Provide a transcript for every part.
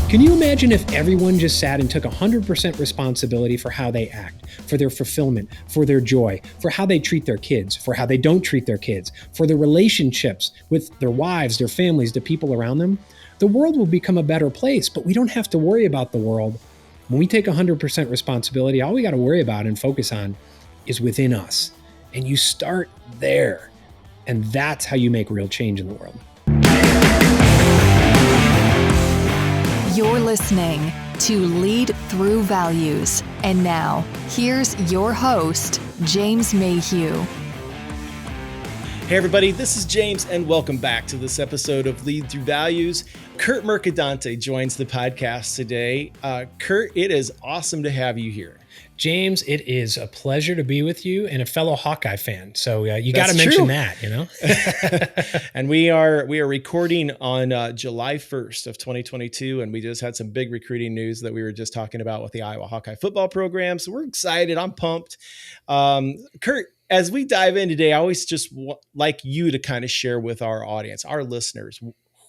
Can you imagine if everyone just sat and took 100% responsibility for how they act, for their fulfillment, for their joy, for how they treat their kids, for how they don't treat their kids, for their relationships with their wives, their families, the people around them? The world will become a better place, but we don't have to worry about the world. When we take 100% responsibility, all we got to worry about and focus on is within us. And you start there. And that's how you make real change in the world. You're listening to Lead Through Values. And now, here's your host, James Mayhew. Hey everybody, this is James and welcome back to this episode of Lead Through Values. Curt Mercadante joins the podcast today. Curt, it is awesome to have you here. James, it is a pleasure to be with you and a fellow Hawkeye fan. So you got to mention that, you know. And we are recording on July 1st of 2022, and we just had some big recruiting news that we were just talking about with the Iowa Hawkeye football program. So we're excited. I'm pumped. Curt, as we dive in today, I always just like you to kind of share with our audience, our listeners,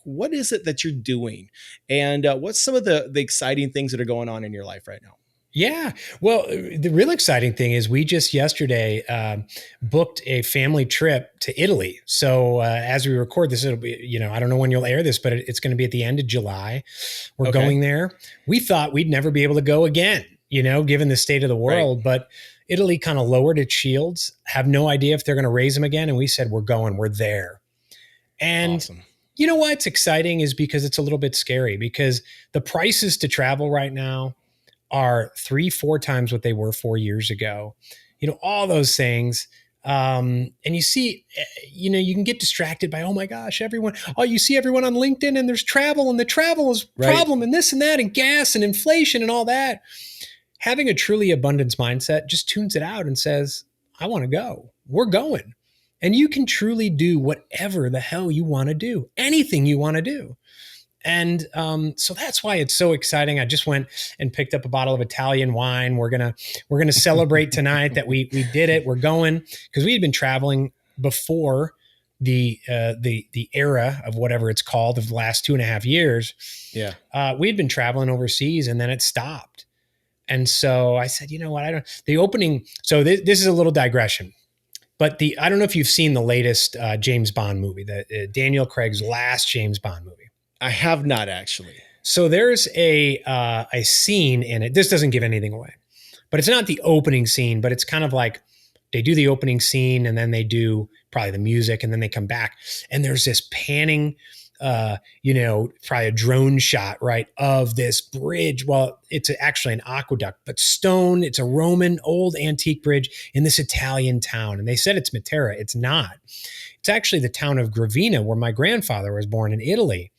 what is it that you're doing, and what's some of the exciting things that are going on in your life right now? Yeah. Well, the real exciting thing is we just yesterday booked a family trip to Italy. So as we record this, it'll be, I don't know when you'll air this, but it's going to be at the end of July. We're going there. We thought we'd never be able to go again, given the state of the world. Right. But Italy kind of lowered its shields, have no idea if they're going to raise them again. And we said, we're going, we're there. And awesome. You know what's exciting is because it's a little bit scary because the prices to travel right now are 3-4 times what they were 4 years ago, all those things. And you see, you can get distracted by, oh my gosh, you see everyone on LinkedIn and there's travel and the travel is problem and this and that and gas and inflation and all that. Having a truly abundance mindset just tunes it out and says, I want to go, we're going. And you can truly do whatever the hell you want to do, anything you want to do. And so that's why it's so exciting. I just went and picked up a bottle of Italian wine. We're gonna celebrate tonight that we did it. We're going because we had been traveling before the era of whatever it's called of the last 2.5 years. Yeah, we had been traveling overseas, and then it stopped. And so I said, you know what? The opening. So this is a little digression. But I don't know if you've seen the latest James Bond movie, Daniel Craig's last James Bond movie. I have not actually. So there's a scene in it. This doesn't give anything away, but it's not the opening scene, but it's kind of like they do the opening scene and then they do probably the music and then they come back and there's this panning, probably a drone shot, right, of this bridge. Well, it's actually an aqueduct, but stone. It's a Roman old antique bridge in this Italian town. And they said it's Matera. It's not. It's actually the town of Gravina where my grandfather was born in Italy.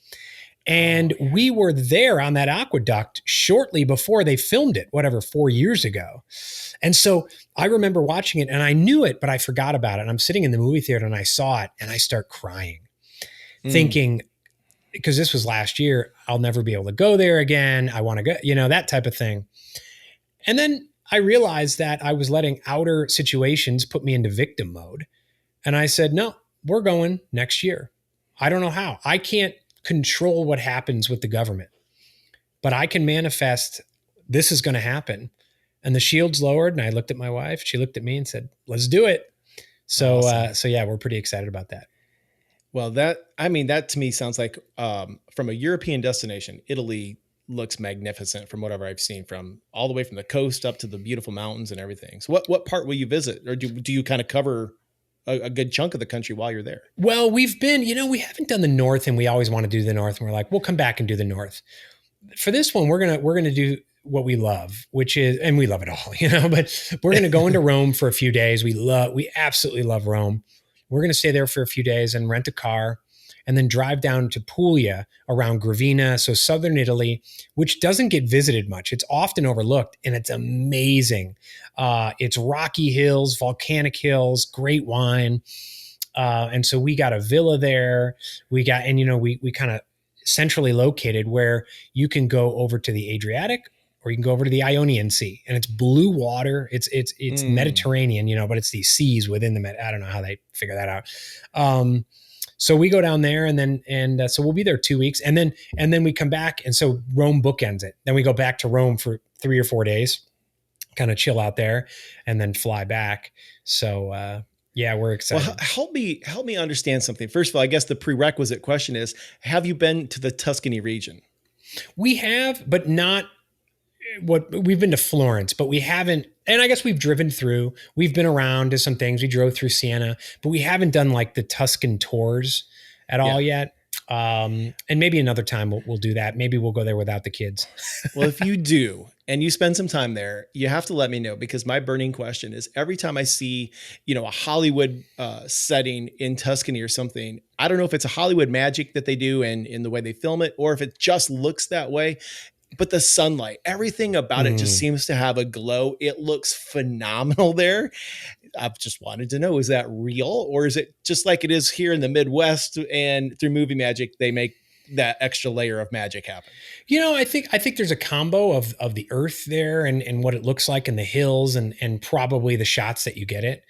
And we were there on that aqueduct shortly before they filmed it, 4 years ago. And so I remember watching it and I knew it, but I forgot about it. And I'm sitting in the movie theater and I saw it and I start crying, thinking, because this was last year, I'll never be able to go there again. I want to go, that type of thing. And then I realized that I was letting outer situations put me into victim mode. And I said, no, we're going next year. I don't know how. I can't control what happens with the government, but I can manifest this is going to happen. And the shield's lowered. And I looked at my wife, she looked at me and said, let's do it. So, awesome. Yeah, we're pretty excited about that. Well, that to me sounds like, from a European destination, Italy looks magnificent from whatever I've seen, from all the way from the coast up to the beautiful mountains and everything. So what part will you visit, or do you kind of cover a good chunk of the country while you're there? Well, we've been, we haven't done the north, and we always want to do the north, and we're like, we'll come back and do the north. For this one, we're going to do what we love, which is, and we love it all, but we're going to go into Rome for a few days. We absolutely love Rome. We're going to stay there for a few days and rent a car and then drive down to Puglia around Gravina, so southern Italy, which doesn't get visited much. It's often overlooked, and it's amazing. It's rocky hills, volcanic hills, great wine. And so we got a villa there. We kind of centrally located where you can go over to the Adriatic or you can go over to the Ionian Sea, and it's blue water. It's Mediterranean, but it's these seas within the I don't know how they figure that out. So we go down there, and so we'll be there 2 weeks, and then we come back, and so Rome bookends it. Then we go back to Rome for 3 or 4 days, kind of chill out there, and then fly back. So yeah, we're excited. Well, help me understand something. First of all, I guess the prerequisite question is: have you been to the Tuscany region? We have, but not we've been to Florence, but we haven't. And I guess we've driven through. We've been around to some things. We drove through Siena, but we haven't done like the Tuscan tours at all yet. And maybe another time we'll do that. Maybe we'll go there without the kids. Well, if you do, and you spend some time there, you have to let me know, because my burning question is every time I see, a Hollywood setting in Tuscany or something, I don't know if it's a Hollywood magic that they do and in the way they film it, or if it just looks that way. But the sunlight, everything about it just seems to have a glow. It looks phenomenal there. I've just wanted to know, is that real, or is it just like it is here in the Midwest, and through movie magic, they make that extra layer of magic happen? I think there's a combo of the earth there and what it looks like in the hills and probably the shots that you get it.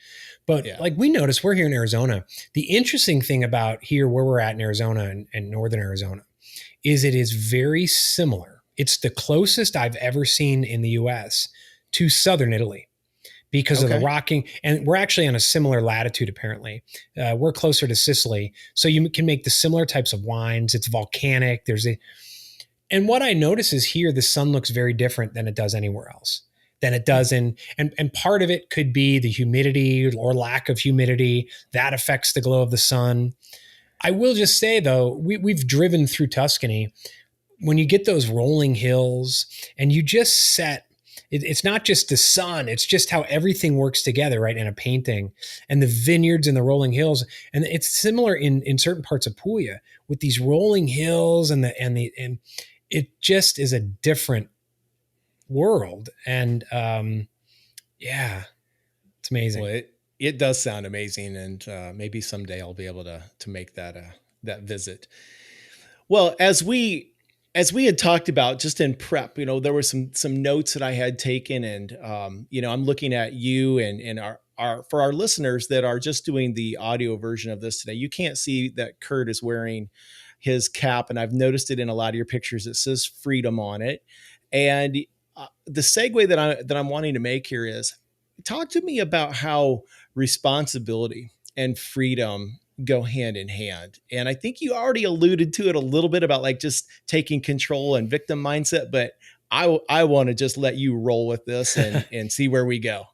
But like we noticed, we're here in Arizona. The interesting thing about here where we're at in Arizona and northern Arizona is it is very similar. It's the closest I've ever seen in the US to southern Italy because of the rocking. And we're actually on a similar latitude, apparently. We're closer to Sicily. So you can make the similar types of wines. It's volcanic. And what I notice is here, the sun looks very different than it does anywhere else. Than it does and part of it could be the humidity or lack of humidity that affects the glow of the sun. I will just say though, we've driven through Tuscany. When you get those rolling hills and you just it's not just the sun, it's just how everything works together, right? In a painting, and the vineyards and the rolling hills. And it's similar in certain parts of Puglia with these rolling hills and it just is a different world. And it's amazing. Well, it does sound amazing. And maybe someday I'll be able to make that visit. Well, as we had talked about just in prep, there were some notes that I had taken, and I'm looking at you and our for our listeners that are just doing the audio version of this today. You can't see that Curt is wearing his cap, and I've noticed it in a lot of your pictures. It says freedom on it, and the segue that I'm wanting to make here is talk to me about how responsibility and freedom go hand in hand. And I think you already alluded to it a little bit about like just taking control and victim mindset, but I want to just let you roll with this and see where we go.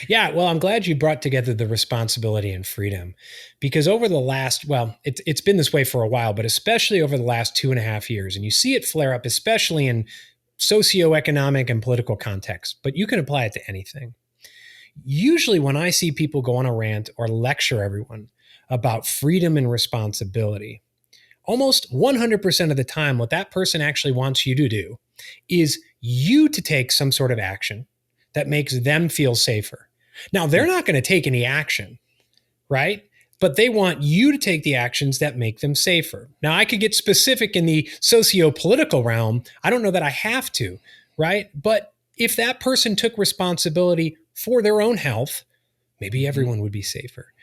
Yeah, well, I'm glad you brought together the responsibility and freedom, because over the last, it's been this way for a while, but especially over the last 2.5 years, and you see it flare up, especially in socioeconomic and political context, but you can apply it to anything. Usually when I see people go on a rant or lecture everyone about freedom and responsibility, almost 100% of the time, what that person actually wants you to do is you to take some sort of action that makes them feel safer. Now, they're not going to take any action, right? But they want you to take the actions that make them safer. Now, I could get specific in the socio-political realm. I don't know that I have to, right? But if that person took responsibility for their own health, maybe everyone would be safer.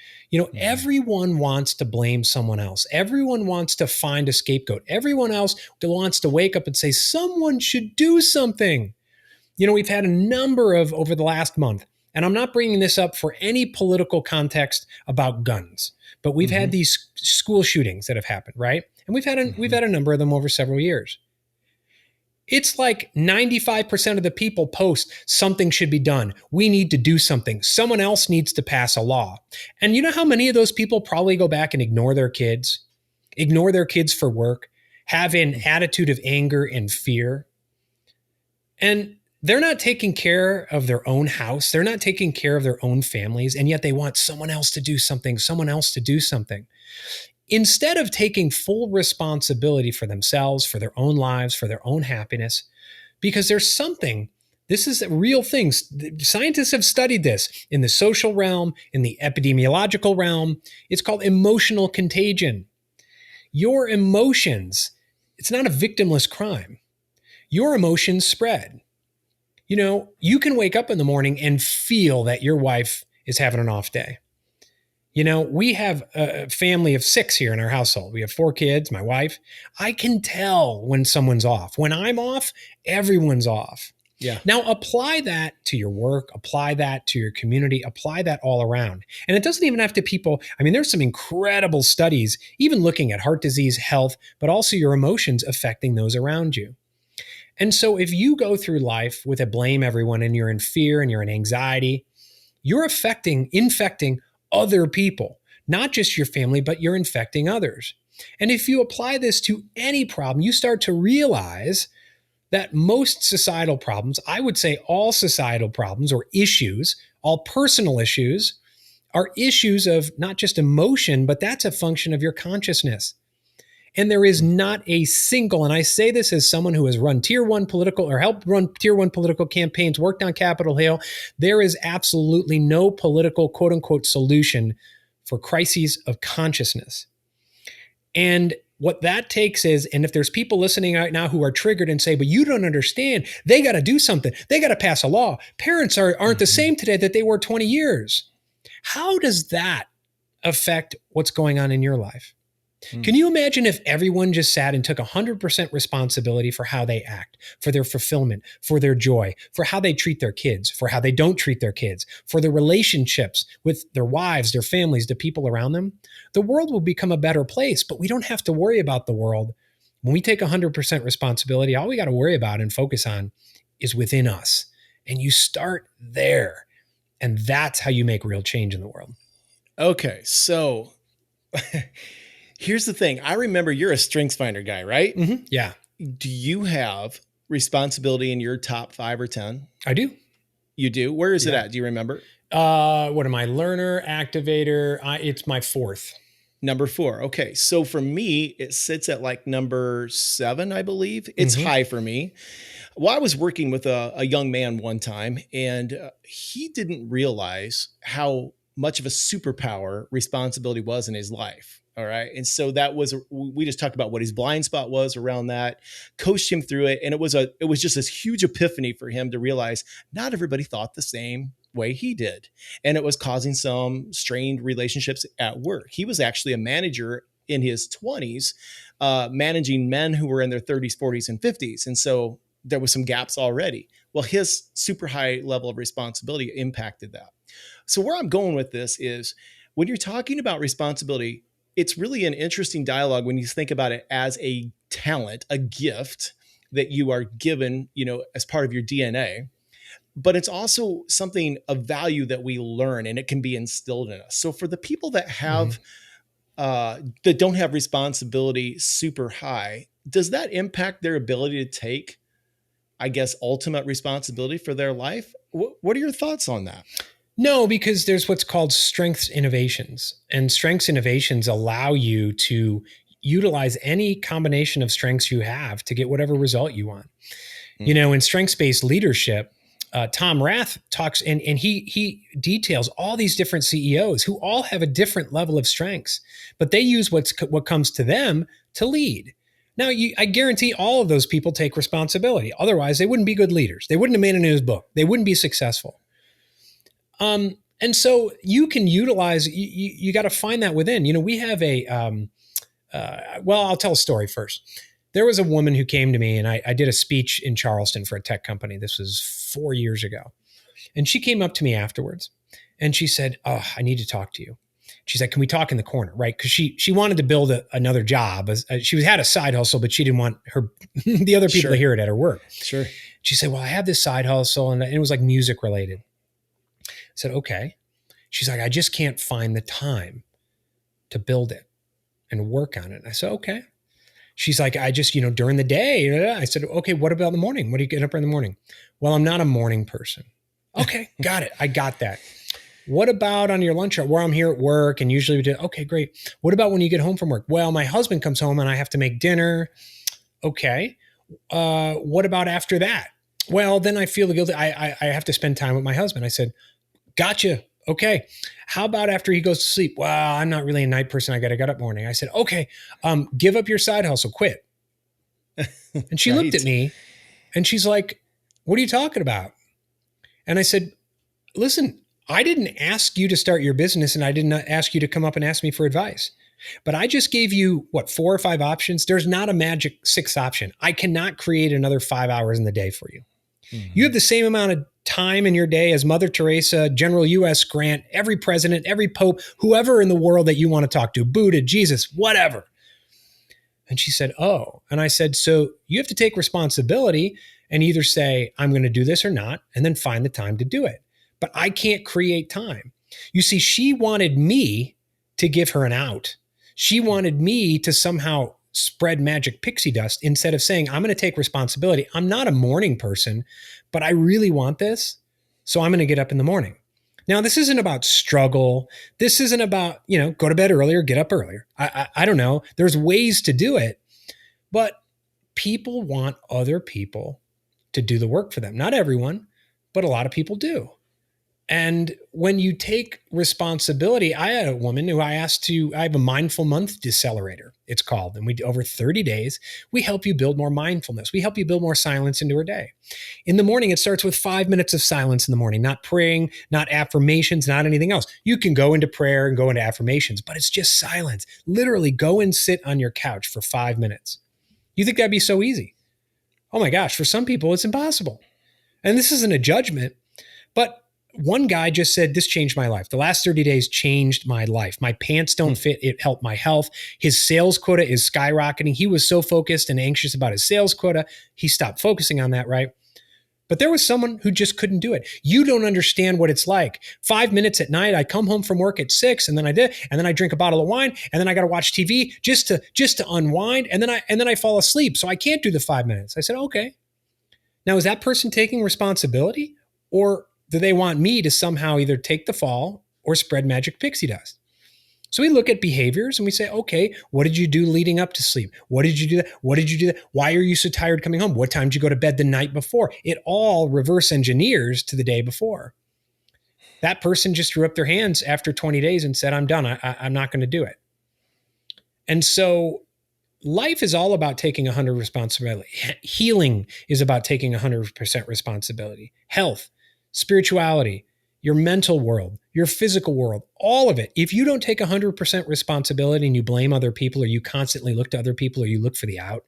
Everyone wants to blame someone else. Everyone wants to find a scapegoat. Everyone else wants to wake up and say, someone should do something. We've had a number of over the last month, and I'm not bringing this up for any political context about guns, but we've had these school shootings that have happened, right? And we've had a number of them over several years. It's like 95% of the people post something should be done. We need to do something. Someone else needs to pass a law. And you know how many of those people probably go back and ignore their kids for work, have an attitude of anger and fear. And they're not taking care of their own house. They're not taking care of their own families. And yet they want someone else to do something, Instead of taking full responsibility for themselves, for their own lives, for their own happiness, because this is a real thing. Scientists have studied this in the social realm, in the epidemiological realm. It's called emotional contagion. Your emotions, it's not a victimless crime. Your emotions spread. You can wake up in the morning and feel that your wife is having an off day. We have a family of 6 here in our household. We have 4 kids, my wife. I can tell when someone's off. When I'm off, everyone's off. Yeah. Now apply that to your work, apply that to your community, apply that all around. And it doesn't even have to people. I mean, there's some incredible studies, even looking at heart disease, health, but also your emotions affecting those around you. And so if you go through life with a blame everyone and you're in fear and you're in anxiety, you're infecting other people, not just your family, but you're infecting others. And if you apply this to any problem, you start to realize that most societal problems, I would say all societal problems or issues, all personal issues, are issues of not just emotion, but that's a function of your consciousness. And there is not a single, and I say this as someone who has run tier 1 political or helped run tier 1 political campaigns, worked on Capitol Hill, there is absolutely no political quote unquote solution for crises of consciousness. And what that takes is, and if there's people listening right now who are triggered and say, but you don't understand, they got to do something. They got to pass a law. Parents aren't the same today that they were 20 years. How does that affect what's going on in your life? Can you imagine if everyone just sat and took 100% responsibility for how they act, for their fulfillment, for their joy, for how they treat their kids, for how they don't treat their kids, for their relationships with their wives, their families, the people around them? The world will become a better place, but we don't have to worry about the world. When we take 100% responsibility, all we got to worry about and focus on is within us. And you start there. And that's how you make real change in the world. Okay, so here's the thing. I remember you're a StrengthsFinder guy, right? Mm-hmm. Yeah. Do you have responsibility in your top 5 or 10? I do. You do? Where is it at? Do you remember? What am I? Learner, activator. It's my 4th. Number 4. Okay. So for me, it sits at like number 7, I believe. It's high for me. Well, I was working with a young man one time, and he didn't realize how much of a superpower responsibility was in his life. All right. And so we just talked about what his blind spot was around that, coached him through it. And it was just this huge epiphany for him to realize not everybody thought the same way he did. And it was causing some strained relationships at work. He was actually a manager in his 20s, managing men who were in their 30s, 40s, and 50s. And so there was some gaps already. Well, his super high level of responsibility impacted that. So where I'm going with this is when you're talking about responsibility, it's really an interesting dialogue when you think about it as a talent, a gift that you are given, as part of your DNA. But it's also something of value that we learn, and it can be instilled in us. So for the people that have that don't have responsibility super high, does that impact their ability to take, I guess, ultimate responsibility for their life? What are your thoughts on that? No, because there's what's called strengths innovations, and strengths innovations allow you to utilize any combination of strengths you have to get whatever result you want. In strengths-based leadership, Tom Rath talks and he details all these different CEOs who all have a different level of strengths, but they use what comes to them to lead. Now, I guarantee all of those people take responsibility. Otherwise, they wouldn't be good leaders. They wouldn't have made it in his book. They wouldn't be successful. And so you can utilize, you got to find that within. We have I'll tell a story first. There was a woman who came to me, and I did a speech in Charleston for a tech company. This was 4 years ago. And she came up to me afterwards and she said, "Oh, I need to talk to you." She said, "Can we talk in the corner?" Right? Because she wanted to build another job. She had a side hustle, but she didn't want the other people to hear it at her work. Sure. She said, "Well, I have this side hustle," and it was like music related. I said, "Okay." She's like, "I just can't find the time to build it and work on it." I said, "Okay." She's like, "I just, during the day." I said, "Okay, what about in the morning? What do you get up in the morning?" "Well, I'm not a morning person." "Okay, got it. I got that." "What about on your lunch hour?" "Where I'm here at work and usually we do." "Okay, great." "What about when you get home from work?" "Well, my husband comes home and I have to make dinner." "Okay. What about after that?" "Well, then I feel guilty. I have to spend time with my husband." I said, "Gotcha. Okay. How about after he goes to sleep?" "Well, I'm not really a night person. I got to get up morning." I said, "Okay. Give up your side hustle, quit." And she looked at me and she's like, "What are you talking about?" And I said, "Listen, I didn't ask you to start your business, and I did not ask you to come up and ask me for advice. But I just gave you, 4 or 5 options? There's not a magic 6th option. I cannot create another 5 hours in the day for you. Mm-hmm. You have the same amount of time in your day as Mother Teresa, General U.S. Grant, every president, every pope, whoever in the world that you want to talk to, Buddha, Jesus, whatever. And she said, oh. And I said, so you have to take responsibility and either say, I'm going to do this or not, and then find the time to do it. But I can't create time. You see, she wanted me to give her an out. She wanted me to somehow spread magic pixie dust instead of saying, I'm going to take responsibility. I'm not a morning person, but I really want this. So I'm going to get up in the morning. Now, this isn't about struggle. This isn't about, go to bed earlier, get up earlier. I don't know. There's ways to do it, but people want other people to do the work for them. Not everyone, but a lot of people do. And when you take responsibility, I had a woman who I have a mindful month decelerator, it's called. And over 30 days, we help you build more mindfulness. We help you build more silence into your day. In the morning, it starts with 5 minutes of silence in the morning, not praying, not affirmations, not anything else. You can go into prayer and go into affirmations, but it's just silence. Literally go and sit on your couch for 5 minutes. You think that'd be so easy? Oh my gosh, for some people, it's impossible. And this isn't a judgment, but one guy just said, this changed my life. The last 30 days changed my life. My pants don't fit. It helped my health. His sales quota is skyrocketing. He was so focused and anxious about his sales quota. He stopped focusing on that, right? But there was someone who just couldn't do it. You don't understand what it's like. 5 minutes at night, I come home from work at 6, and then I drink a bottle of wine, and then I got to watch TV just to unwind, and then I fall asleep. So I can't do the 5 minutes. I said, okay. Now, is that person taking responsibility, or do they want me to somehow either take the fall or spread magic pixie dust? So we look at behaviors and we say, okay, what did you do leading up to sleep? What did you do that? What did you do that? Why are you so tired coming home? What time did you go to bed the night before? It all reverse engineers to the day before. That person just threw up their hands after 20 days and said, I'm done. I'm not going to do it. And so life is all about taking 100% responsibility. Healing is about taking 100% responsibility. Health, spirituality, your mental world, your physical world, all of it. If you don't take 100% responsibility and you blame other people, or you constantly look to other people, or you look for the out,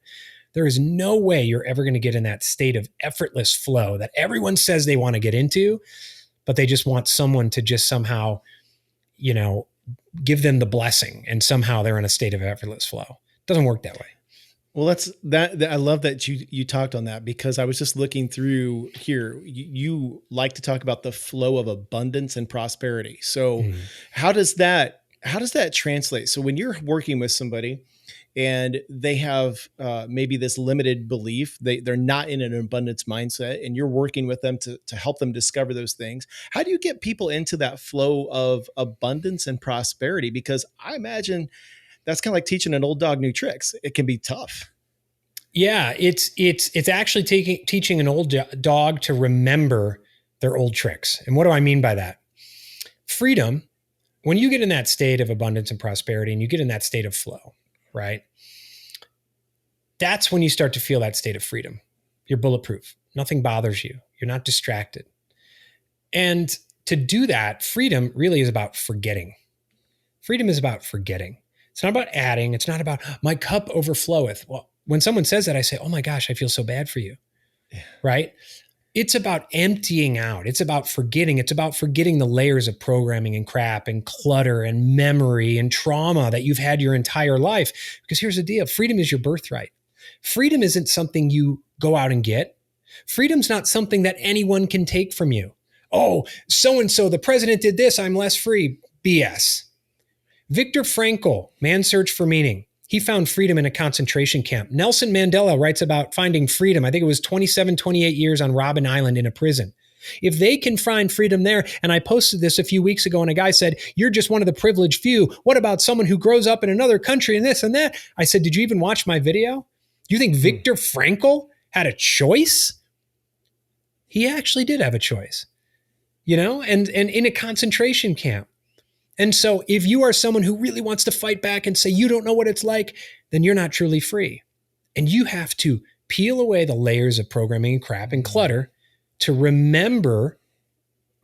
there is no way you're ever going to get in that state of effortless flow that everyone says they want to get into, but they just want someone to just somehow, give them the blessing, and somehow they're in a state of effortless flow. It doesn't work that way. Well, I love that you talked on that, because I was just looking through here. You like to talk about the flow of abundance and prosperity. So how does that translate? So when you're working with somebody and they have maybe this limited belief, they're not in an abundance mindset, and you're working with them to help them discover those things. How do you get people into that flow of abundance and prosperity? Because I imagine that's kind of like teaching an old dog new tricks. It can be tough. Yeah, it's actually teaching an old dog to remember their old tricks. And what do I mean by that? Freedom, when you get in that state of abundance and prosperity, and you get in that state of flow, right? That's when you start to feel that state of freedom. You're bulletproof. Nothing bothers you. You're not distracted. And to do that, freedom really is about forgetting. Freedom is about forgetting. It's not about adding. It's not about my cup overfloweth. Well, when someone says that, I say, oh my gosh, I feel so bad for you. Yeah. Right? It's about emptying out. It's about forgetting. It's about forgetting the layers of programming and crap and clutter and memory and trauma that you've had your entire life. Because here's the deal. Freedom is your birthright. Freedom isn't something you go out and get. Freedom's not something that anyone can take from you. Oh, so-and-so, the president did this, I'm less free. BS. Viktor Frankl, Man's Search for Meaning. He found freedom in a concentration camp. Nelson Mandela writes about finding freedom. I think it was 27, 28 years on Robben Island in a prison. If they can find freedom there, and I posted this a few weeks ago, and a guy said, you're just one of the privileged few. What about someone who grows up in another country and this and that? I said, did you even watch my video? Do you think Viktor Frankl had a choice? He actually did have a choice, and in a concentration camp. And so if you are someone who really wants to fight back and say you don't know what it's like, then you're not truly free. And you have to peel away the layers of programming and crap and clutter to remember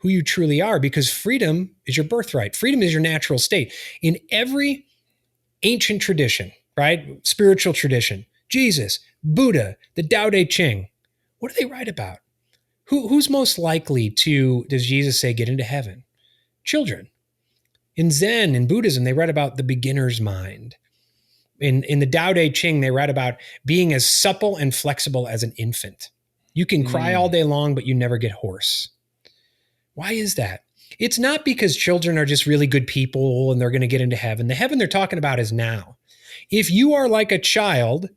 who you truly are, because freedom is your birthright. Freedom is your natural state. In every ancient tradition, right? Spiritual tradition, Jesus, Buddha, the Tao Te Ching, what do they write about? Who's most likely to, does Jesus say, get into heaven? Children. In Zen and Buddhism, they write about the beginner's mind. In the Tao Te Ching, they write about being as supple and flexible as an infant. You can cry all day long, but you never get hoarse. Why is that? It's not because children are just really good people and they're going to get into heaven. The heaven they're talking about is now. If you are like a child,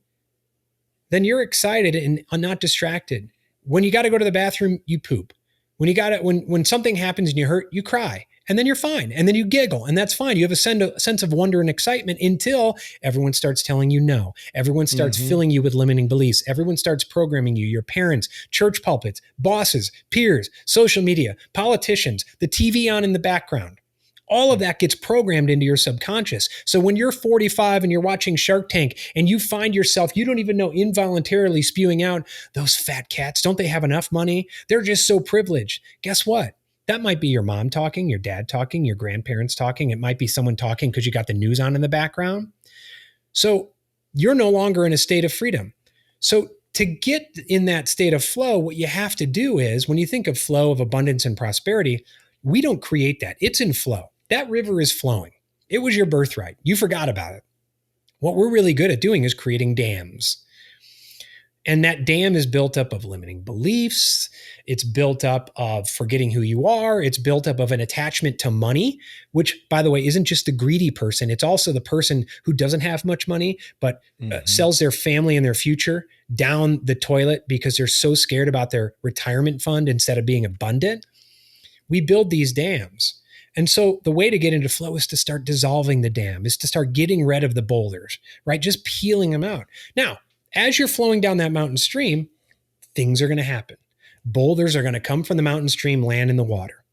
then you're excited and not distracted. When you got to go to the bathroom, you poop. When something happens and you hurt, you cry. And then you're fine. And then you giggle. And that's fine. You have a sense of wonder and excitement until everyone starts telling you no. Everyone starts filling you with limiting beliefs. Everyone starts programming you. Your parents, church pulpits, bosses, peers, social media, politicians, the TV on in the background. All of that gets programmed into your subconscious. So when you're 45 and you're watching Shark Tank and you find yourself, you don't even know, involuntarily spewing out, those fat cats, don't they have enough money? They're just so privileged. Guess what? That might be your mom talking, your dad talking, your grandparents talking. It might be someone talking because you got the news on in the background. So you're no longer in a state of freedom. So to get in that state of flow, what you have to do is, when you think of flow, of abundance and prosperity, we don't create that. It's in flow. That river is flowing. It was your birthright. You forgot about it. What we're really good at doing is creating dams. And that dam is built up of limiting beliefs. It's built up of forgetting who you are. It's built up of an attachment to money, which, by the way, isn't just the greedy person. It's also the person who doesn't have much money, but sells their family and their future down the toilet because they're so scared about their retirement fund instead of being abundant. We build these dams. And so the way to get into flow is to start dissolving the dam, is to start getting rid of the boulders, right? Just peeling them out. Now, as you're flowing down that mountain stream, things are going to happen. Boulders are going to come from the mountain stream, land in the water.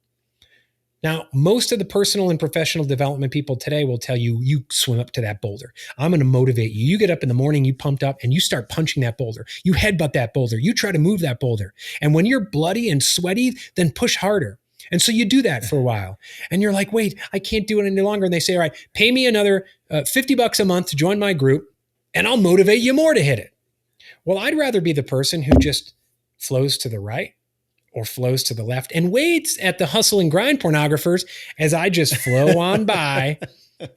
Now, most of the personal and professional development people today will tell you, you swim up to that boulder. I'm going to motivate you. You get up in the morning, you pumped up, and you start punching that boulder. You headbutt that boulder. You try to move that boulder. And when you're bloody and sweaty, then push harder. And so you do that for a while and you're like, wait, I can't do it any longer. And they say, all right, pay me another $50 a month to join my group and I'll motivate you more to hit it. Well, I'd rather be the person who just flows to the right or flows to the left and waits at the hustle and grind pornographers as I just flow on by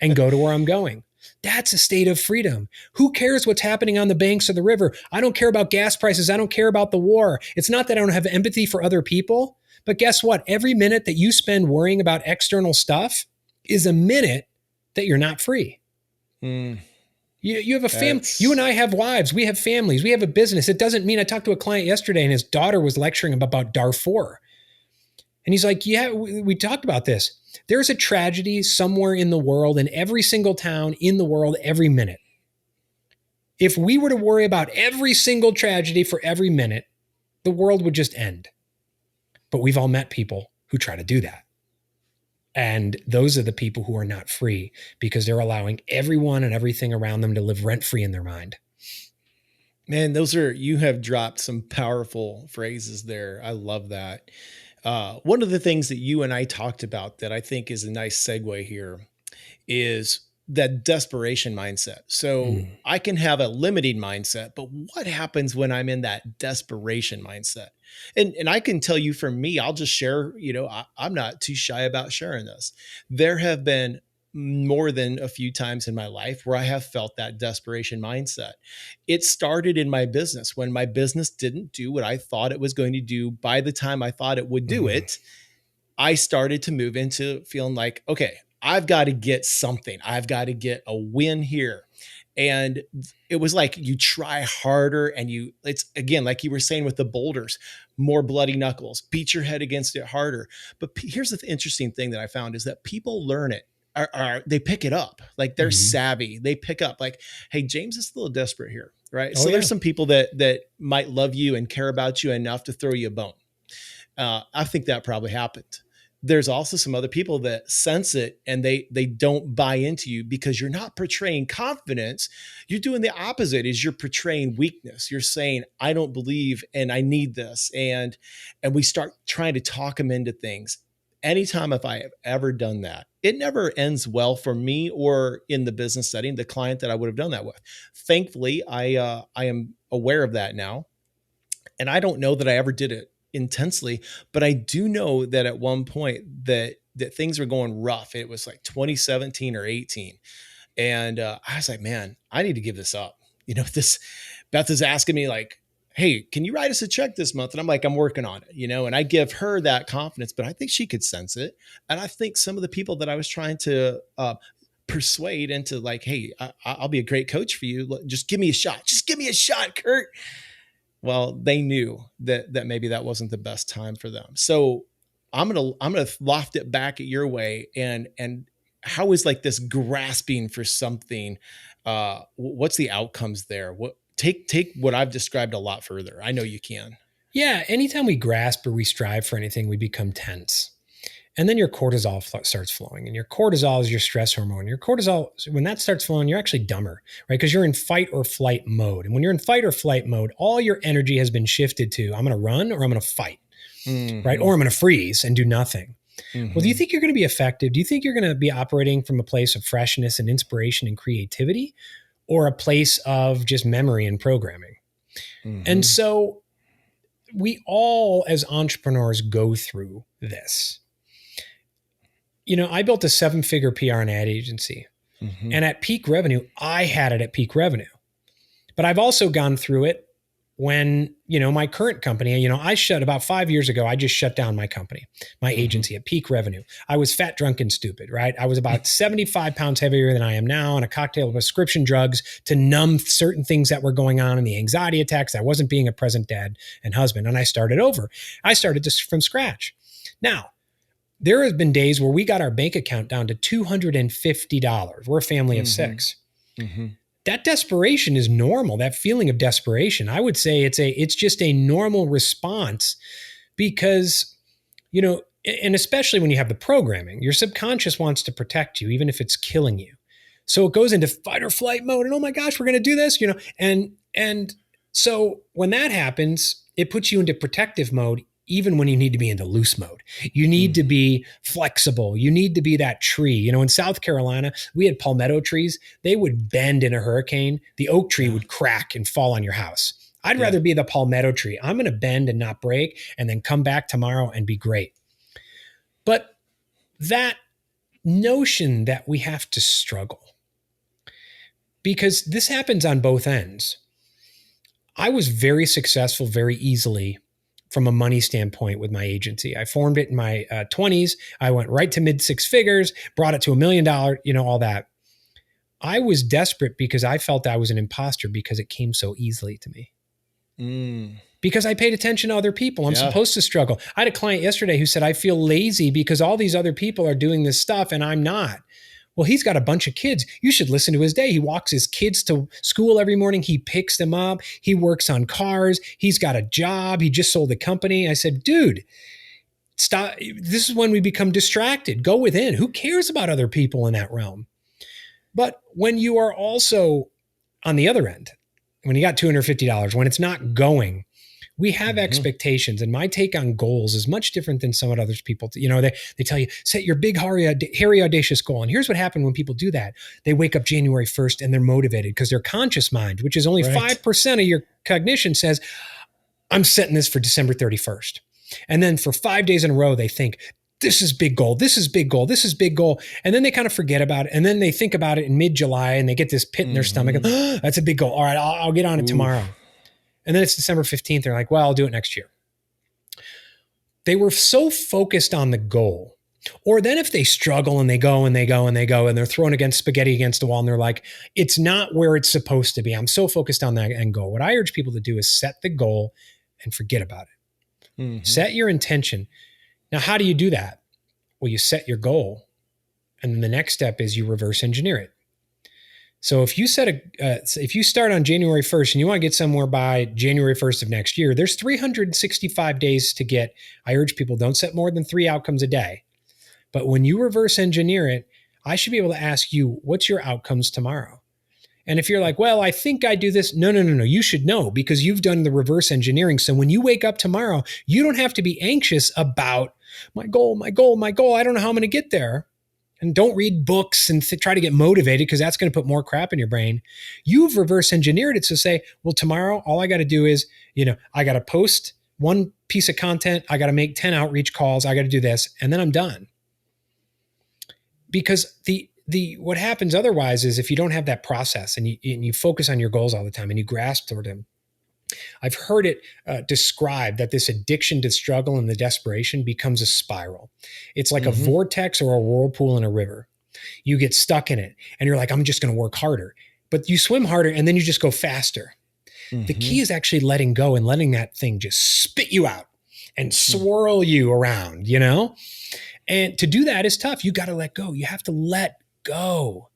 and go to where I'm going. That's a state of freedom. Who cares what's happening on the banks of the river? I don't care about gas prices. I don't care about the war. It's not that I don't have empathy for other people. But guess what? Every minute that you spend worrying about external stuff is a minute that you're not free. You have a family. You and I have wives. We have families. We have a business. It doesn't mean, I talked to a client yesterday and his daughter was lecturing him about Darfur. And he's like, yeah, we talked about this. There's a tragedy somewhere in the world, in every single town in the world, every minute. If we were to worry about every single tragedy for every minute, the world would just end. But we've all met people who try to do that. And those are the people who are not free because they're allowing everyone and everything around them to live rent-free in their mind. Man, you have dropped some powerful phrases there. I love that. One of the things that you and I talked about that I think is a nice segue here is that desperation mindset. So I can have a limiting mindset, but what happens when I'm in that desperation mindset? And I can tell you, for me, I'll just share, I'm not too shy about sharing this. There have been more than a few times in my life where I have felt that desperation mindset. It started in my business when my business didn't do what I thought it was going to do. By the time I thought it would do it, I started to move into feeling like, okay, I've got to get something. I've got to get a win here. And it was like you try harder and it's again, like you were saying with the boulders, more bloody knuckles, beat your head against it harder. But here's the interesting thing that I found is that people learn it. They pick it up. Like they're savvy. They pick up like, hey, James is a little desperate here, right? So there's some people that might love you and care about you enough to throw you a bone. I think that probably happened. There's also some other people that sense it and they don't buy into you because you're not portraying confidence. You're doing the opposite. Is you're portraying weakness. You're saying, I don't believe and I need this. And we start trying to talk them into things. anytime if I have ever done that, it never ends well for me or in the business setting, the client that I would have done that with. Thankfully, I am aware of that now. And I don't know that I ever did it intensely, but I do know that at one point that things were going rough. It was like 2017 or 18. And I was like, man, I need to give this up. Beth is asking me like, hey, can you write us a check this month? And I'm like, I'm working on it, and I give her that confidence, but I think she could sense it. And I think some of the people that I was trying to persuade into like, hey, I'll be a great coach for you. Just give me a shot. Just give me a shot, Curt. Well, they knew that maybe that wasn't the best time for them. So I'm gonna loft it back at your way. And how is like this grasping for something? What's the outcomes there? Take what I've described a lot further. I know you can. Yeah. Anytime we grasp or we strive for anything, we become tense. And then your cortisol starts flowing, and your cortisol is your stress hormone. Your cortisol, when that starts flowing, you're actually dumber, right? Because you're in fight or flight mode. And when you're in fight or flight mode, all your energy has been shifted to, I'm going to run or I'm going to fight, right? Or I'm going to freeze and do nothing. Well, do you think you're going to be effective? Do you think you're going to be operating from a place of freshness and inspiration and creativity, or a place of just memory and programming? And so we all, as entrepreneurs, go through this. I built a 7-figure PR and ad agency, and at peak revenue, I had it at peak revenue. But I've also gone through it when, my current company, I about 5 years ago, I just shut down my company, my agency at peak revenue. I was fat, drunk, and stupid, right? I was about 75 pounds heavier than I am now on a cocktail of prescription drugs to numb certain things that were going on and the anxiety attacks. I wasn't being a present dad and husband. And I started over. I started just from scratch. Now, there have been days where we got our bank account down to $250. We're a family of 6. That desperation is normal. That feeling of desperation, I would say it's just a normal response because, and especially when you have the programming, your subconscious wants to protect you, even if it's killing you. So it goes into fight or flight mode, and oh my gosh, we're going to do this, and so when that happens, it puts you into protective mode. Even when you need to be into loose mode, you need to be flexible. You need to be that tree. In South Carolina, we had palmetto trees. They would bend in a hurricane. The oak tree would crack and fall on your house. I'd rather be the palmetto tree. I'm going to bend and not break and then come back tomorrow and be great. But that notion that we have to struggle, because this happens on both ends. I was very successful very easily from a money standpoint with my agency. I formed it in my 20s. I went right to mid 6 figures, brought it to $1 million, all that. I was desperate because I felt I was an imposter because it came so easily to me. Because I paid attention to other people. I'm supposed to struggle. I had a client yesterday who said, I feel lazy because all these other people are doing this stuff and I'm not. Well, he's got a bunch of kids. You should listen to his day. He walks his kids to school every morning. He picks them up. He works on cars. He's got a job. He just sold a company. I said, dude, stop. This is when we become distracted. Go within. Who cares about other people in that realm? But when you are also on the other end, when you got $250, when it's not going, we have expectations, and my take on goals is much different than some of others people. They tell you, set your big, hairy, audacious goal. And here's what happened when people do that. They wake up January 1st and they're motivated because their conscious mind, which is only 5% of your cognition, says, I'm setting this for December 31st. And then for 5 days in a row, they think, this is big goal. This is big goal. This is big goal. And then they kind of forget about it. And then they think about it in mid-July and they get this pit in their stomach. And, that's a big goal. All right, I'll get on it tomorrow. And then it's December 15th. They're like, well, I'll do it next year. They were so focused on the goal. Or then if they struggle and they go and they go and they go and they're thrown spaghetti against the wall and they're like, it's not where it's supposed to be. I'm so focused on that end goal. What I urge people to do is set the goal and forget about it. Set your intention. Now, how do you do that? Well, you set your goal. And then the next step is you reverse engineer it. So if you if you start on January 1st and you want to get somewhere by January 1st of next year, there's 365 days to get. I urge people, don't set more than 3 outcomes a day. But when you reverse engineer it, I should be able to ask you, what's your outcomes tomorrow? And if you're like, well, I think I do this. No. You should know because you've done the reverse engineering. So when you wake up tomorrow, you don't have to be anxious about My goal, my goal, my goal. I don't know how I'm going to get there. And don't read books and try to get motivated because that's going to put more crap in your brain. You've reverse engineered it to say, well, tomorrow, all I got to do is, I got to post one piece of content. I got to make 10 outreach calls. I got to do this. And then I'm done. Because what happens otherwise is if you don't have that process and you focus on your goals all the time and you grasp toward them, I've heard it described that this addiction to struggle and the desperation becomes a spiral. It's like a vortex or a whirlpool in a river. You get stuck in it and you're like, I'm just going to work harder. But you swim harder and then you just go faster. The key is actually letting go and letting that thing just spit you out and swirl you around, And to do that is tough. You got to let go. You have to let go.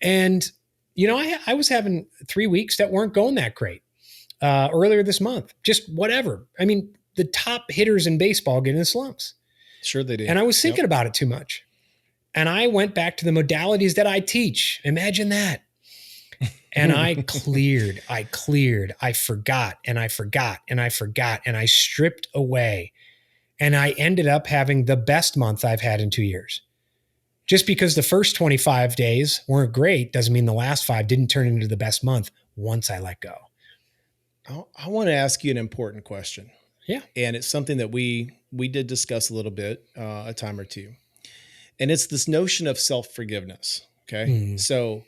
And, I was having 3 weeks that weren't going that great. Earlier this month, just whatever. I mean, the top hitters in baseball get in slumps. Sure they do. And I was thinking about it too much. And I went back to the modalities that I teach. Imagine that. And I cleared, I forgot, and I forgot, and I forgot, and I stripped away. And I ended up having the best month I've had in 2 years. Just because the first 25 days weren't great doesn't mean the last 5 didn't turn into the best month once I let go. I want to ask you an important question. Yeah. And it's something that we did discuss a little bit, a time or two. And it's this notion of self-forgiveness. Okay. So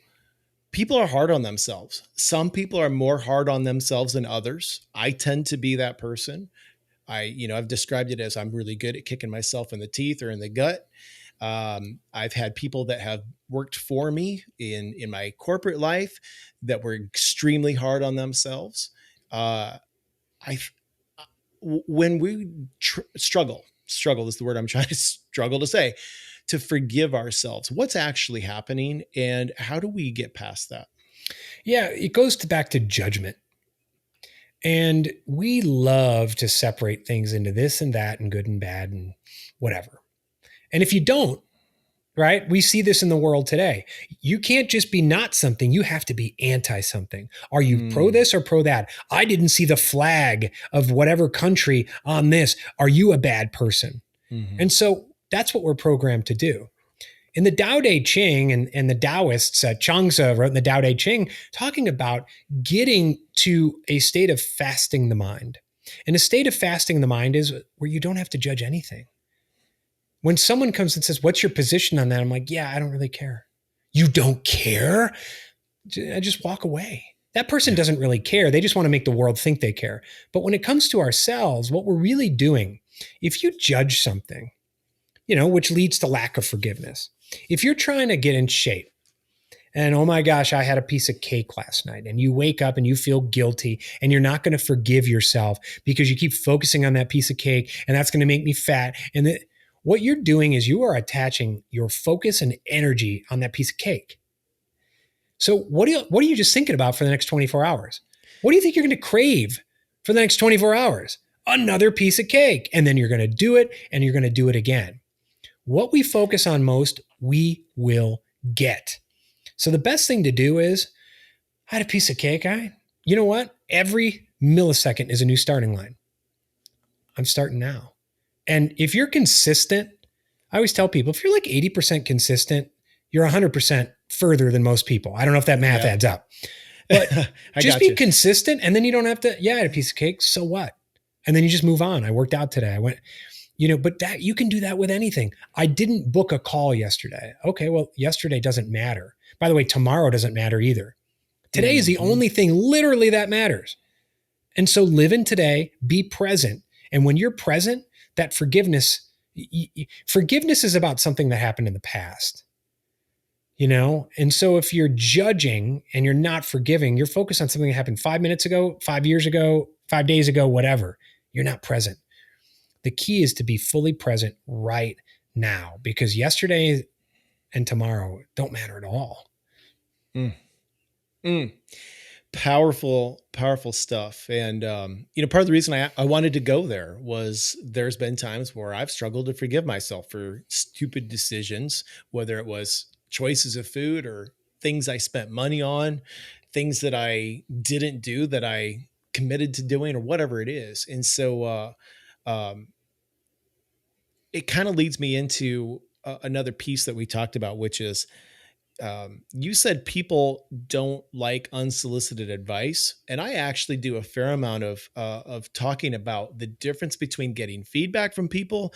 people are hard on themselves. Some people are more hard on themselves than others. I tend to be that person. I've described it as I'm really good at kicking myself in the teeth or in the gut. I've had people that have worked for me in my corporate life that were extremely hard on themselves. When we struggle is the word I'm trying to struggle to say, to forgive ourselves, what's actually happening and how do we get past that? Yeah, it goes back to judgment. And we love to separate things into this and that and good and bad and whatever. And if you don't, right, we see this in the world today. You can't just be not something. You have to be anti something. Are you pro this or pro that? I didn't see the flag of whatever country on this. Are you a bad person? And so that's what we're programmed to do. In the Tao Te Ching and the Taoists, Chuang-Tzu wrote in the Tao Te Ching, talking about getting to a state of fasting the mind. And a state of fasting the mind is where you don't have to judge anything. When someone comes and says, what's your position on that? I'm like, yeah, I don't really care. You don't care? I just walk away. That person doesn't really care. They just want to make the world think they care. But when it comes to ourselves, what we're really doing, if you judge something, which leads to lack of forgiveness. If you're trying to get in shape and, oh my gosh, I had a piece of cake last night and you wake up and you feel guilty and you're not going to forgive yourself because you keep focusing on that piece of cake and that's going to make me fat. And what you're doing is you are attaching your focus and energy on that piece of cake. So what are you just thinking about for the next 24 hours? What do you think you're going to crave for the next 24 hours? Another piece of cake. And then you're going to do it and you're going to do it again. What we focus on most, we will get. So the best thing to do is, I had a piece of cake. You know what? Every millisecond is a new starting line. I'm starting now. And if you're consistent, I always tell people, if you're like 80% consistent, you're 100% further than most people. I don't know if that math adds up. But just be consistent and then you don't have to, I had a piece of cake, so what? And then you just move on. I worked out today. I went, but that you can do that with anything. I didn't book a call yesterday. Okay, well, yesterday doesn't matter. By the way, tomorrow doesn't matter either. Today is the only thing literally that matters. And so live in today, be present. And when you're present, that forgiveness is about something that happened in the past. And so if you're judging and you're not forgiving, you're focused on something that happened 5 minutes ago, 5 years ago, 5 days ago, whatever. You're not present. The key is to be fully present right now because yesterday and tomorrow don't matter at all. Powerful stuff. And, part of the reason I wanted to go there was there's been times where I've struggled to forgive myself for stupid decisions, whether it was choices of food or things I spent money on, things that I didn't do that I committed to doing or whatever it is. And so, it kind of leads me into another piece that we talked about, which is, you said people don't like unsolicited advice, and I actually do a fair amount of talking about the difference between getting feedback from people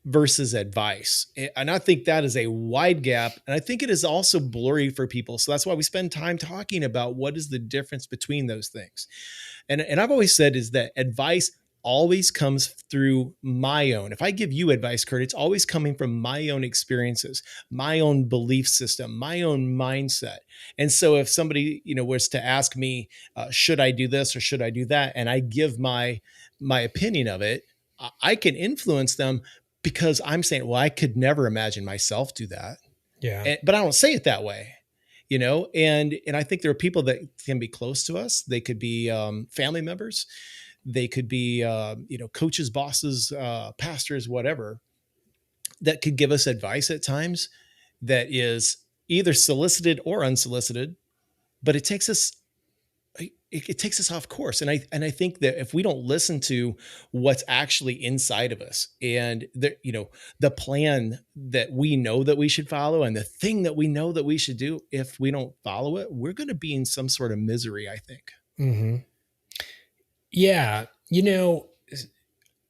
versus advice. And I think that is a wide gap. And I think it is also blurry for people. So that's why we spend time talking about what is the difference between those things. And I've always said is that advice always comes through my own. If I give you advice, Curt, it's always coming from my own experiences, my own belief system, my own mindset. And so if somebody, was to ask me, should I do this or should I do that? And I give my opinion of it, I can influence them because I'm saying, well, I could never imagine myself do that. Yeah. But I don't say it that way, and I think there are people that can be close to us. They could be family members. They could be, coaches, bosses, pastors, whatever, that could give us advice at times that is either solicited or unsolicited, but it takes us off course. And I think that if we don't listen to what's actually inside of us and the plan that we know that we should follow and the thing that we know that we should do, if we don't follow it, we're going to be in some sort of misery, I think. Mm-hmm. Yeah.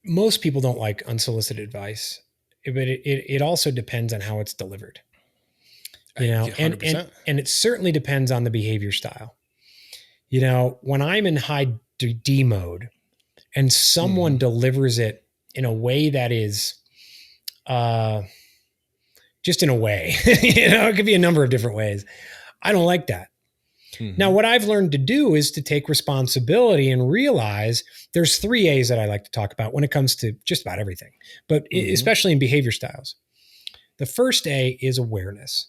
Most people don't like unsolicited advice, but it also depends on how it's delivered, and it certainly depends on the behavior style. When I'm in high D mode and someone delivers it in a way that is, just in a way, it could be a number of different ways. I don't like that. Now, what I've learned to do is to take responsibility and realize there's 3 A's that I like to talk about when it comes to just about everything, but especially in behavior styles. The first A is awareness,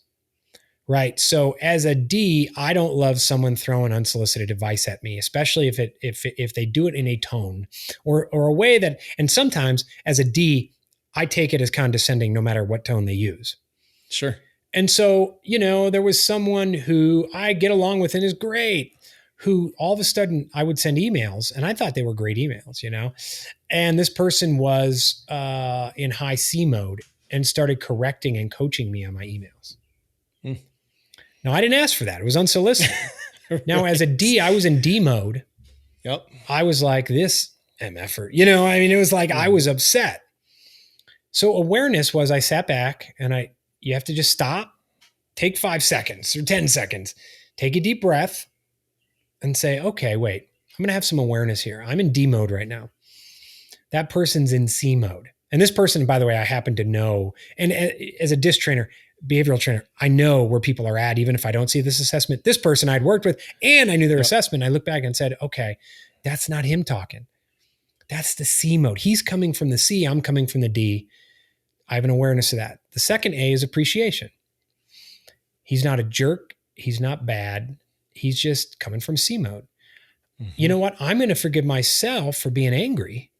right? So as a D, I don't love someone throwing unsolicited advice at me, especially if they do it in a tone or a way that, and sometimes as a D, I take it as condescending no matter what tone they use. Sure. And so, there was someone who I get along with and is great, who all of a sudden I would send emails and I thought they were great emails, and this person was in high C mode and started correcting and coaching me on my emails. Now, I didn't ask for that. It was unsolicited. Right. Now, as a D, I was in D mode. Yep. I was like, this MFer, it was like I was upset. So awareness was I sat back and you have to just stop, take 5 seconds or 10 seconds, take a deep breath and say, okay, wait, I'm going to have some awareness here. I'm in D mode right now. That person's in C mode. And this person, by the way, I happen to know. And as a DISC trainer, behavioral trainer, I know where people are at, even if I don't see this assessment. This person I'd worked with and I knew their assessment. I looked back and said, okay, that's not him talking. That's the C mode. He's coming from the C. I'm coming from the D. I have an awareness of that. The second A is appreciation. He's not a jerk. He's not bad. He's just coming from C mode. You know what? I'm going to forgive myself for being angry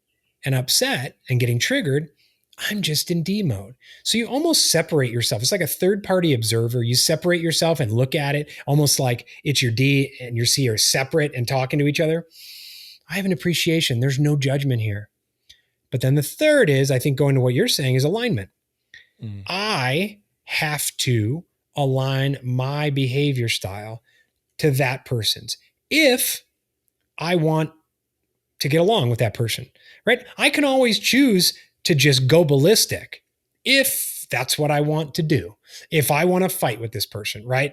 and upset and getting triggered. I'm just in D mode. So you almost separate yourself. It's like a third-party observer. You separate yourself and look at it almost like it's your D and your C are separate and talking to each other. I have an appreciation. There's no judgment here. But then the third is, I think going to what you're saying, is alignment. I have to align my behavior style to that person's if I want to get along with that person, right? I can always choose to just go ballistic if that's what I want to do, if I want to fight with this person, right?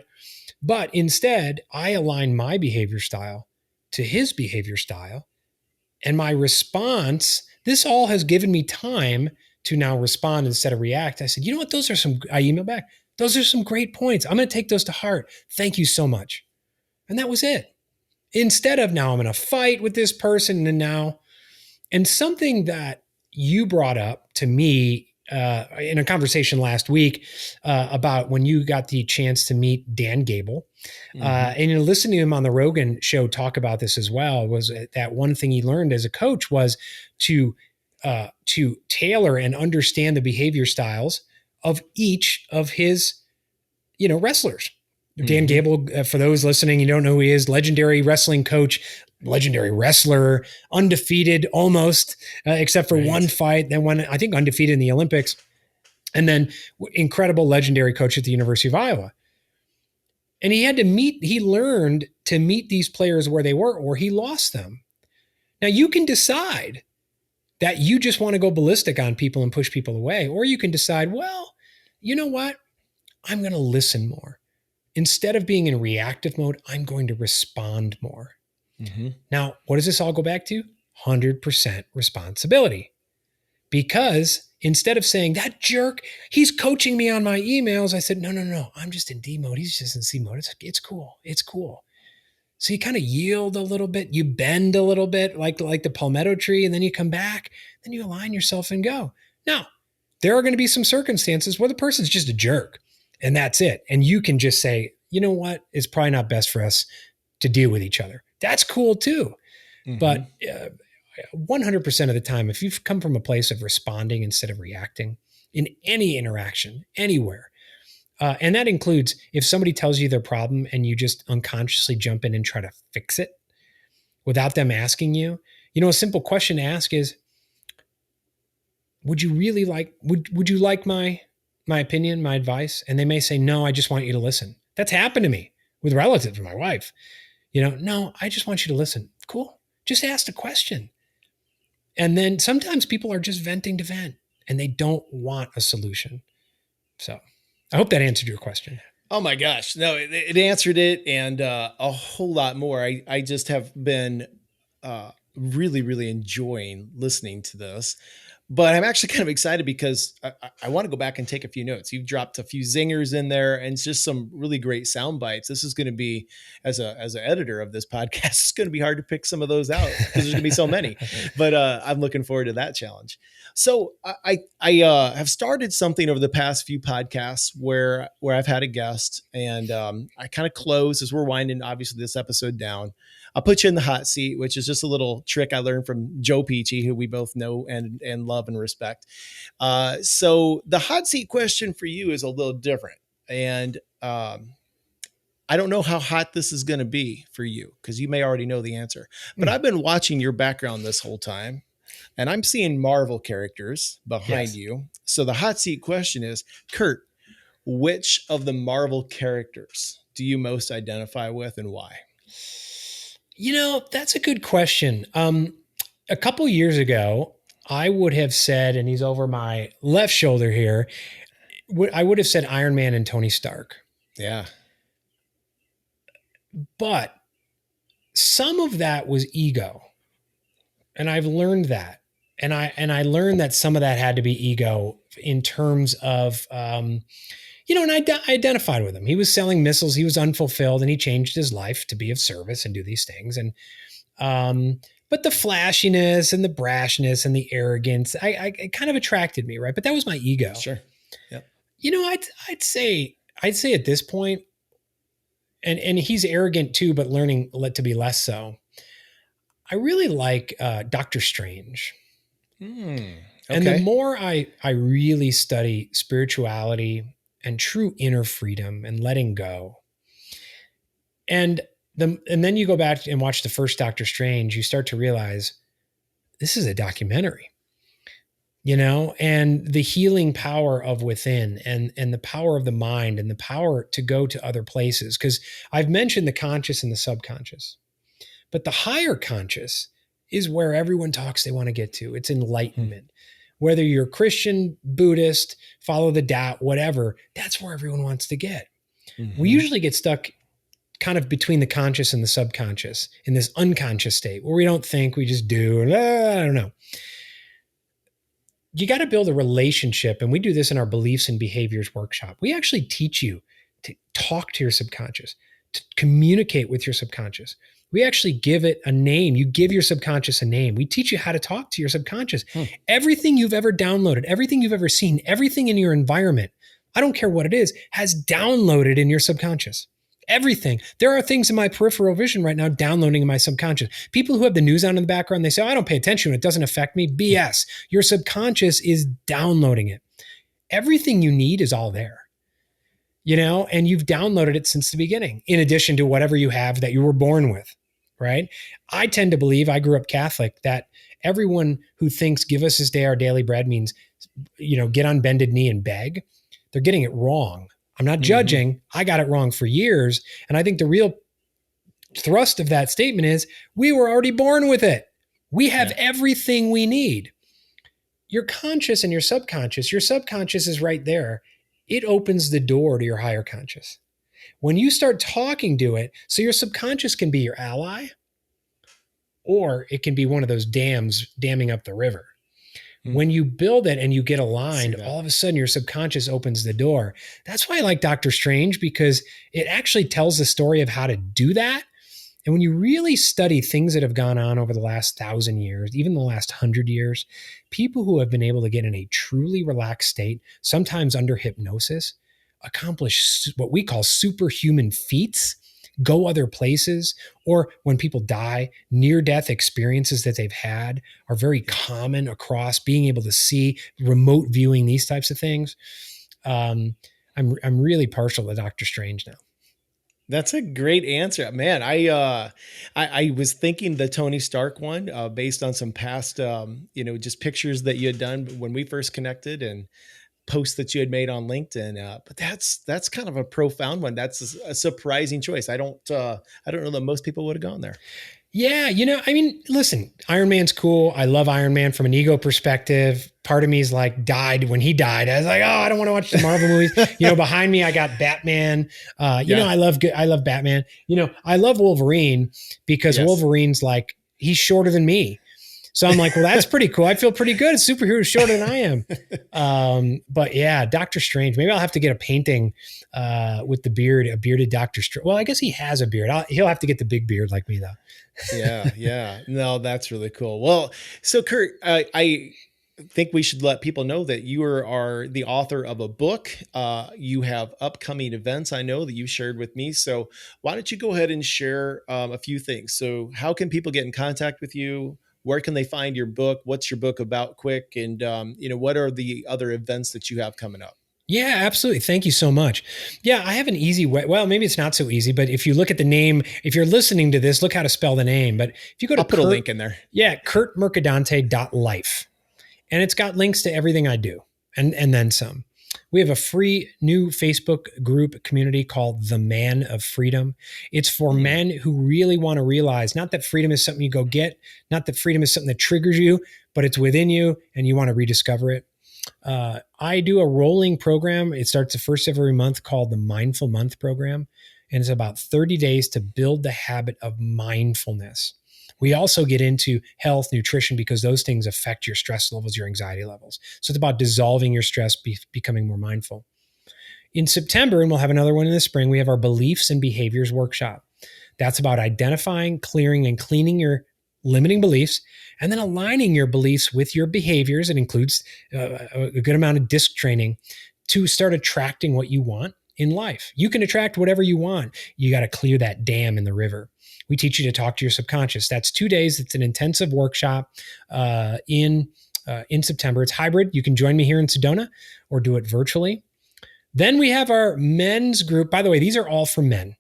But instead, I align my behavior style to his behavior style, and my response, this all has given me time to now respond instead of react. I said, you know what? I emailed back. Those are some great points. I'm going to take those to heart. Thank you so much. And that was it. Instead of now I'm going to fight with this person and something that you brought up to me in a conversation last week about when you got the chance to meet Dan Gable. And listening to him on the Rogan show talk about this as well, was that one thing he learned as a coach was to tailor and understand the behavior styles of each of his, wrestlers. Dan Gable, for those listening, you don't know who he is, legendary wrestling coach, legendary wrestler, undefeated almost, except for one fight. Then I think undefeated in the Olympics. and then incredible legendary coach at the University of Iowa. And he learned to meet these players where they were, or he lost them. Now you can decide that you just want to go ballistic on people and push people away, or you can decide, well, you know what? I'm going to listen more. Instead of being in reactive mode, I'm going to respond more. Mm-hmm. Now, what does this all go back to? 100% responsibility. Because instead of saying, that jerk, he's coaching me on my emails, I said, no, I'm just in D mode. He's just in C mode. It's cool. It's cool. So you kind of yield a little bit, you bend a little bit like the palmetto tree, and then you come back, then you align yourself and go. Now, there are going to be some circumstances where the person's just a jerk, and that's it. And you can just say, you know what? It's probably not best for us to deal with each other. That's cool too. Mm-hmm. But 100% of the time, if you've come from a place of responding instead of reacting in any interaction, anywhere, and that includes if somebody tells you their problem and you just unconsciously jump in and try to fix it without them asking you, a simple question to ask is, would you like my opinion, my advice? And they may say, no, I just want you to listen. That's happened to me with relatives, my wife. No, I just want you to listen. Cool. Just ask the question. And then sometimes people are just venting to vent and they don't want a solution. So I hope that answered your question. Oh my gosh. No, it answered it and a whole lot more. I just have been really, really enjoying listening to this. But I'm actually kind of excited because I want to go back and take a few notes. You've dropped a few zingers in there and it's just some really great sound bites. This is going to be, as an editor of this podcast, it's going to be hard to pick some of those out because there's going to be so many. But I'm looking forward to that challenge. So I have started something over the past few podcasts where I've had a guest and I kind of close as we're winding, obviously, this episode down. I'll put you in the hot seat, which is just a little trick I learned from Joe Peachy, who we both know and love and respect. So the hot seat question for you is a little different. And I don't know how hot this is going to be for you because you may already know the answer. But I've been watching your background this whole time, and I'm seeing Marvel characters behind you. So the hot seat question is, Curt, which of the Marvel characters do you most identify with and why? That's a good question. A couple years ago, I would have said, and he's over my left shoulder here, I would have said Iron Man and Tony Stark. Yeah. But some of that was ego. And I've learned that. And I learned that some of that had to be ego in terms of, and I identified with him. He was selling missiles. He was unfulfilled and he changed his life to be of service and do these things. And, but the flashiness and the brashness and the arrogance, it kind of attracted me. Right. But that was my ego. Sure. Yep. I'd say at this point, and he's arrogant too, but learning to be less so. I really like, Dr. Strange. Okay. And the more I really study spirituality and true inner freedom and letting go. And then you go back and watch the first Doctor Strange, you start to realize this is a documentary, and the healing power of within and the power of the mind and the power to go to other places. Because I've mentioned the conscious and the subconscious, but the higher conscious is where everyone talks they want to get to. It's enlightenment. Whether you're Christian, Buddhist, follow the Tao, whatever, that's where everyone wants to get. Mm-hmm. We usually get stuck kind of between the conscious and the subconscious in this unconscious state where we don't think, we just do. I don't know. You got to build a relationship. And we do this in our beliefs and behaviors workshop. We actually teach you to talk to your subconscious, to communicate with your subconscious. We actually give it a name. You give your subconscious a name. We teach you how to talk to your subconscious. Everything you've ever downloaded, everything you've ever seen, everything in your environment, I don't care what it is, has downloaded in your subconscious. Everything. There are things in my peripheral vision right now downloading in my subconscious. People who have the news on in the background, they say, I don't pay attention. It doesn't affect me. BS. Your subconscious is downloading it. Everything you need is all there. And you've downloaded it since the beginning, in addition to whatever you have that you were born with, right? I tend to believe, I grew up Catholic, that everyone who thinks give us this day our daily bread means get on bended knee and beg, they're getting it wrong. I'm not judging. I got it wrong for years. And I think the real thrust of that statement is we were already born with it. We have everything we need. Your conscious and your subconscious is right there. It opens the door to your higher conscious. When you start talking to it, so your subconscious can be your ally, or it can be one of those dams damming up the river. When you build it and you get aligned, all of a sudden your subconscious opens the door. That's why I like Doctor Strange, because it actually tells the story of how to do that. And when you really study things that have gone on over the last 1,000 years, even the last 100 years, people who have been able to get in a truly relaxed state, sometimes under hypnosis, accomplish what we call superhuman feats, go other places, or when people die, near-death experiences that they've had are very common across being able to see, remote viewing, these types of things. I'm really partial to Doctor Strange now. That's a great answer, man. I was thinking the Tony Stark one, based on some past, just pictures that you had done when we first connected and posts that you had made on LinkedIn. But that's kind of a profound one. That's a surprising choice. I don't know that most people would have gone there. Yeah. Listen, Iron Man's cool. I love Iron Man from an ego perspective. Part of me is like died when he died. I was like, oh, I don't want to watch the Marvel movies. Behind me, I got Batman. I love Batman. I love Wolverine because Wolverine's like, he's shorter than me. So I'm like, well, that's pretty cool. I feel pretty good. A superhero is shorter than I am. But yeah, Doctor Strange. Maybe I'll have to get a painting with the beard, a bearded Doctor Strange. Well, I guess he has a beard. He'll have to get the big beard like me, though. Yeah. No, that's really cool. Well, so Curt, I think we should let people know that you are the author of a book. You have upcoming events, I know, that you shared with me. So why don't you go ahead and share a few things? So how can people get in contact with you? Where can they find your book? What's your book about, quick? And, what are the other events that you have coming up? Yeah, absolutely. Thank you so much. Yeah, I have an easy way. Well, maybe it's not so easy, but if you look at the name, if you're listening to this, look how to spell the name. But if you go to I'll put a link in there. Yeah, curtmercadante.life. And it's got links to everything I do and then some. We have a free new Facebook group community called The Man of Freedom. It's for men who really want to realize not that freedom is something you go get, not that freedom is something that triggers you, but it's within you and you want to rediscover it. I do a rolling program. It starts the first of every month called the Mindful Month program. And it's about 30 days to build the habit of mindfulness. We also get into health, nutrition, because those things affect your stress levels, your anxiety levels. So it's about dissolving your stress, becoming more mindful. In September, and we'll have another one in the spring, we have our Beliefs and Behaviors workshop. That's about identifying, clearing, and cleaning your limiting beliefs, and then aligning your beliefs with your behaviors. It includes a good amount of disc training to start attracting what you want in life. You can attract whatever you want. You got to clear that dam in the river. We teach you to talk to your subconscious. That's 2 days. It's an intensive workshop in September. It's hybrid. You can join me here in Sedona or do it virtually. Then we have our men's group. By the way, these are all for men.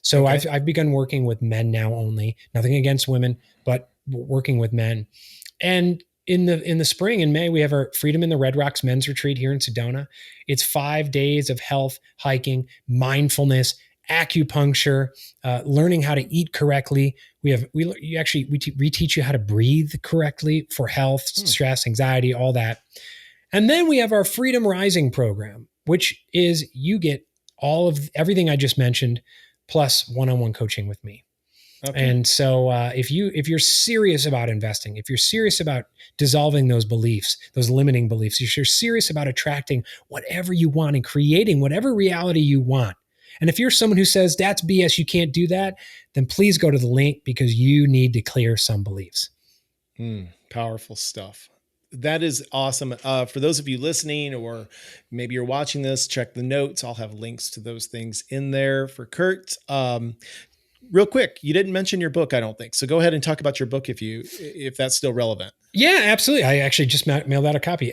So okay. I've begun working with men now only. Nothing against women, but working with men. And in the spring, in May, we have our Freedom in the Red Rocks men's retreat here in Sedona. It's 5 days of health, hiking, mindfulness, acupuncture, learning how to eat correctly. We teach you how to breathe correctly for health, stress, anxiety, all that. And then we have our Freedom Rising program, which is you get all of everything I just mentioned, plus one-on-one coaching with me. Okay. And so if you're serious about investing, if you're serious about dissolving those beliefs, those limiting beliefs, if you're serious about attracting whatever you want and creating whatever reality you want, and if you're someone who says that's BS, you can't do that, then please go to the link because you need to clear some beliefs. Powerful stuff. That is awesome. For those of you listening, or maybe you're watching this, check the notes. I'll have links to those things in there for Curt. Real quick, you didn't mention your book, I don't think. So go ahead and talk about your book if that's still relevant. Yeah, absolutely. I actually just mailed out a copy.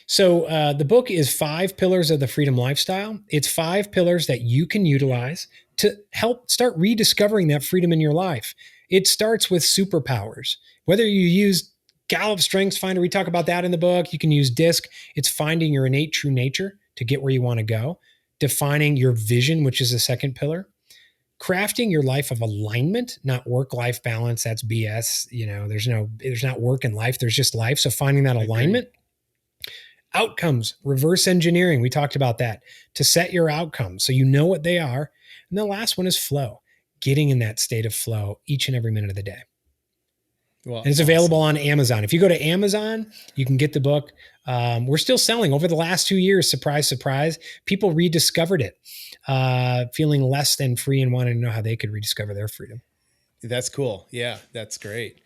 So the book is 5 Pillars of the Freedom Lifestyle. It's 5 pillars that you can utilize to help start rediscovering that freedom in your life. It starts with superpowers. Whether you use Gallup Strengths Finder, we talk about that in the book. You can use DISC. It's finding your innate true nature to get where you want to go. Defining your vision, which is the second pillar. Crafting your life of alignment, not work-life balance. That's BS. There's not work in life. There's just life. So finding that alignment. Outcomes, reverse engineering. We talked about that to set your outcomes so you know what they are. And the last one is flow, getting in that state of flow each and every minute of the day. Well, and it's available on Amazon. If you go to Amazon, you can get the book. We're still selling over the last 2 years. Surprise, surprise. People rediscovered it, feeling less than free and wanting to know how they could rediscover their freedom. That's cool. Yeah, that's great.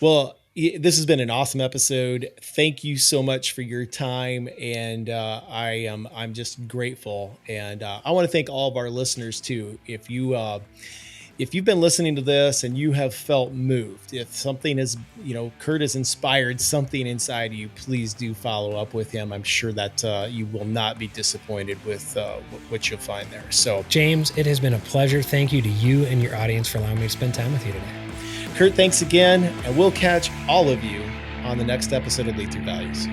Well, this has been an awesome episode. Thank you so much for your time. And I'm just grateful. And I want to thank all of our listeners too. If you've been listening to this and you have felt moved, if something is, Curt has inspired something inside you, please do follow up with him. I'm sure that you will not be disappointed with what you'll find there. So, James, it has been a pleasure. Thank you to you and your audience for allowing me to spend time with you today. Curt, thanks again. And we'll catch all of you on the next episode of Lead Through Values.